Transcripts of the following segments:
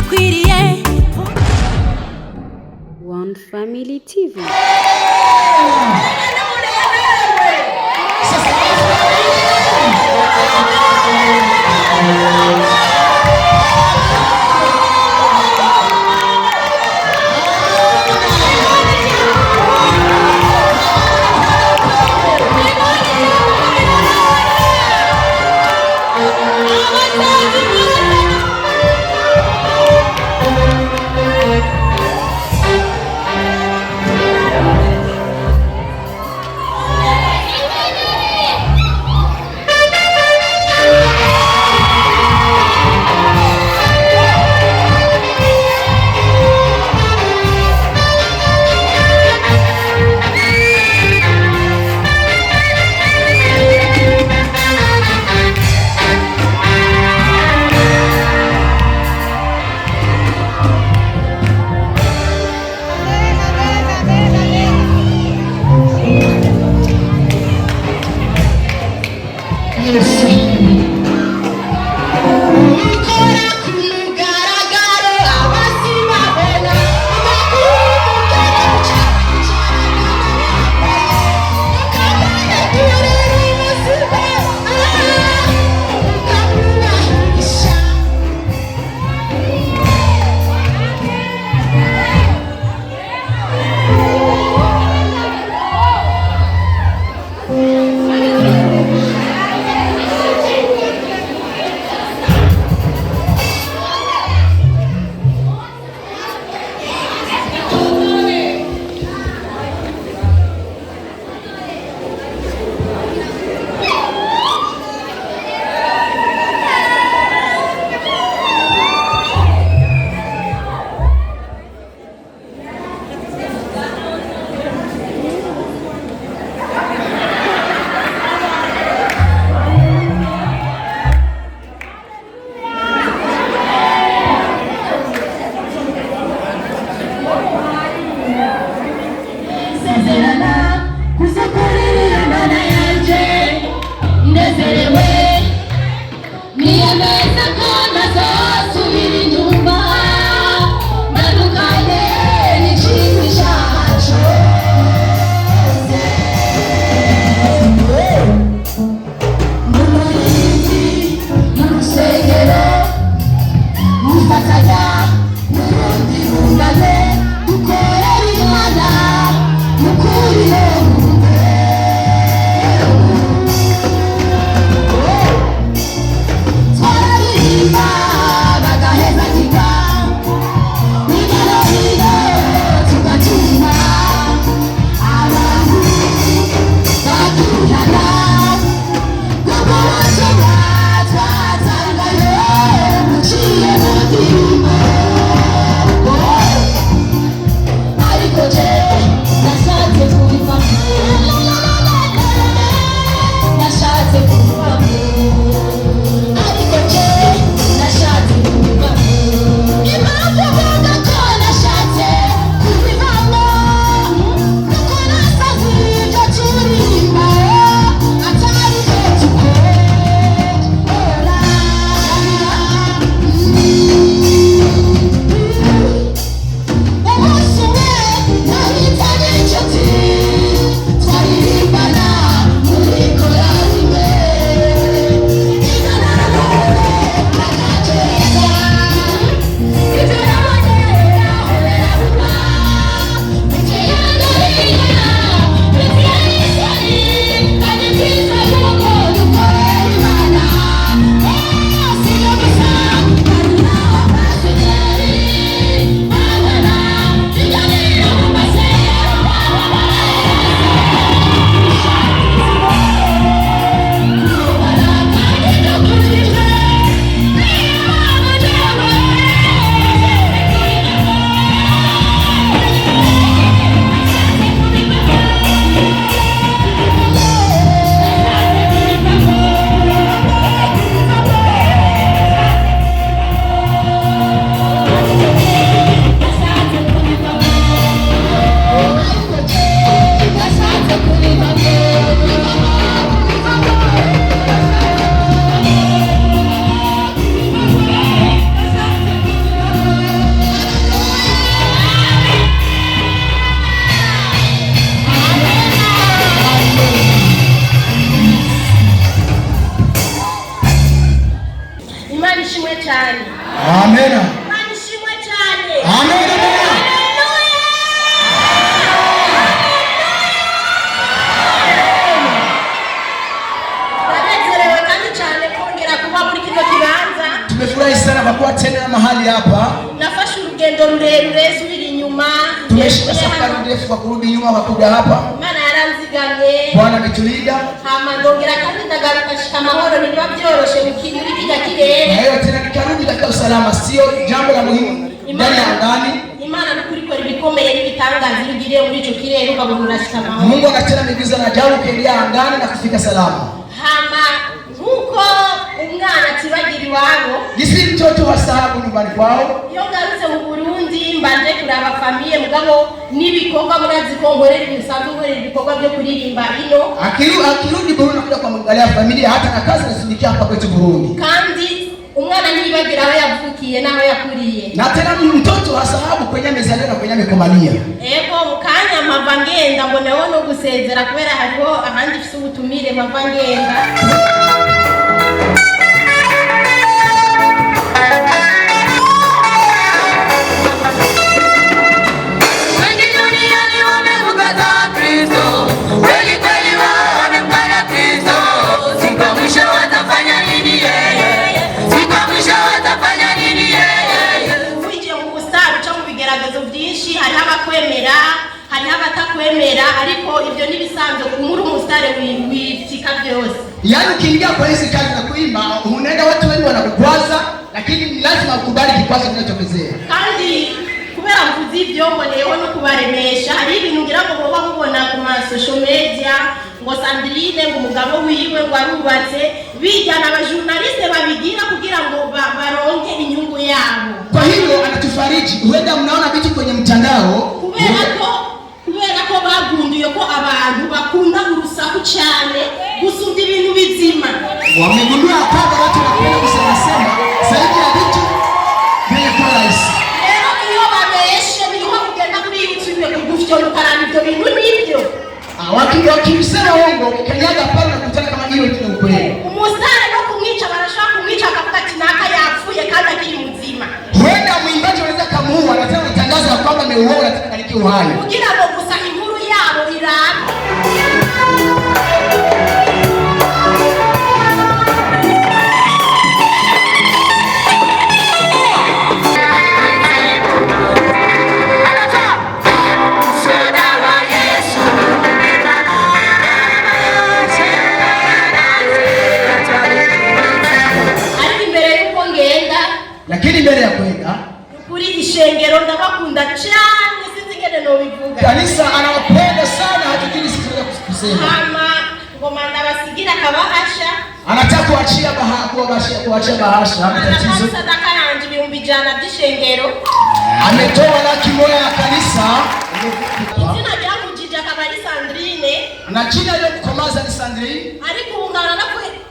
urakwiriye. One Family TV. Amen. Manishimwe cyane. Amen. Tumefurahi sana kwa kuwa tena mahali hapa. Nafashe urugendo rurerure subira inyuma. Tumeshika safari ndefu kwa kurudi nyuma kwa kuja hapa. Mana yaranzigamye. Bwana ametulinda. Hama ndongera kandi ndagaruka shika amahoro niba byoroshe mukibiri kijya kirere. Na hiyo tena nikarudi katika usalama, sio jambo la muhimu ndani ya ndani. Imana nukuri ko ibikomeye n'ibitangaza bigiriye muri ico kirere ukabona shika amahoro. Mungu anatenda miujiza na ajabu kuingia angani na kufika salama. Hama nkuko umwana tibagiri wabo. Jisi mtoto wa sahabu nyumbani kwao. Yo garutse mu Burundi mbanje kuraba famiye mugabo nibikorwa murazi ko ngorera ibisanzwe ngorera ibikorwa byo kuririmba ino. Akirudi Burundi nakuja kuangalia familia hata na kazi nasindikia hapa kwetu Burundi. Kandi umwana nibagira aho yavukiye naho yakuriye. Na tena mtoto wa sahabu kwenye mezaliwa na kwenye mekomalia. Ego mukanya mavangenda mboneho no gusezera kubera hariho ahandi fise ubutumire mavangenda. Ariko ibyo nibisanzwe kumuri umustare witika byose. Yaani ukiingia kwa hizi kazi na kuimba unaenda watu wengi wanakukwaza, lakini ni lazima ukubali kikwazo kinachokezea. Kandi kubera mvuzi ibyo mboneyeho no kubaremesha hari ibintu ngira ngo boba mubona ku ma social media ngo Sandrine ngo umugabo wiwe ngo arubatse bijyana abajournaliste babigira kugira ngo baronke inyungu yabo. Kwa hiyo anatufariji. Huenda mnaona vitu kwenye mtandao kubera ko bagunduye ko abantu bakunda urusaku cyane gusumba ibintu bizima. Wamegundua kwamba watu wanapenda kusema zaidi ya vitu vyenye kuwa rahisi. Leo iyo babeshe niho kugenda kuri YouTube kugufyo nukarana ibyo bintu nibyo. Wakisema uongo kanyaga pale na kutana kama hiyo ndio ukweli. Umusare no kumwica barashaka kumwica akavuga ati naka yapfuye kandi akiri muzima. Huenda mwimbaji anaweza kamuua na tena kutangaza kwamba ameuawa na tena aliki uhai. Kugira ngo gusa inkuru yabo iraba. Lakini mbele ya kwenda kuri ishengero ndabakunda cyane sinzigene no bivuga. Kanisa anawapenda sana hatukini sikiweza kusema. Hama ngoma ndabasigira kabahasha. Anataka kuachia bahasha matatizo. Sadaka yanje 100 by'ishengero. Ametoa laki moja ya kanisa. Jina ryangu jija kabari Sandrine. Na jina ile kukomaza ni Sandrine. Ariko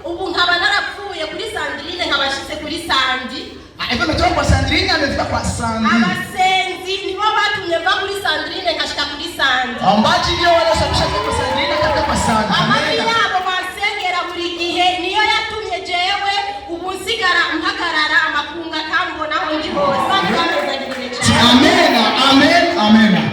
ubu nkaba narapfuye kuri Sandrine nkabashitse kuri Sandi. Hivyo ametoka kwa Sandrine amefika kwa Sandi. Abasenzi nibo batumye mva kuri Sandrine nkashika kuri Sandi. Ambaji ndio wale sabisha kwa Sandrine kaka kwa Sandi. Amani yabo basengera buri gihe niyo yatumye jewe ubusigara mpagarara amakunga kambona ho ndi hose. Amen. Amen. Amen.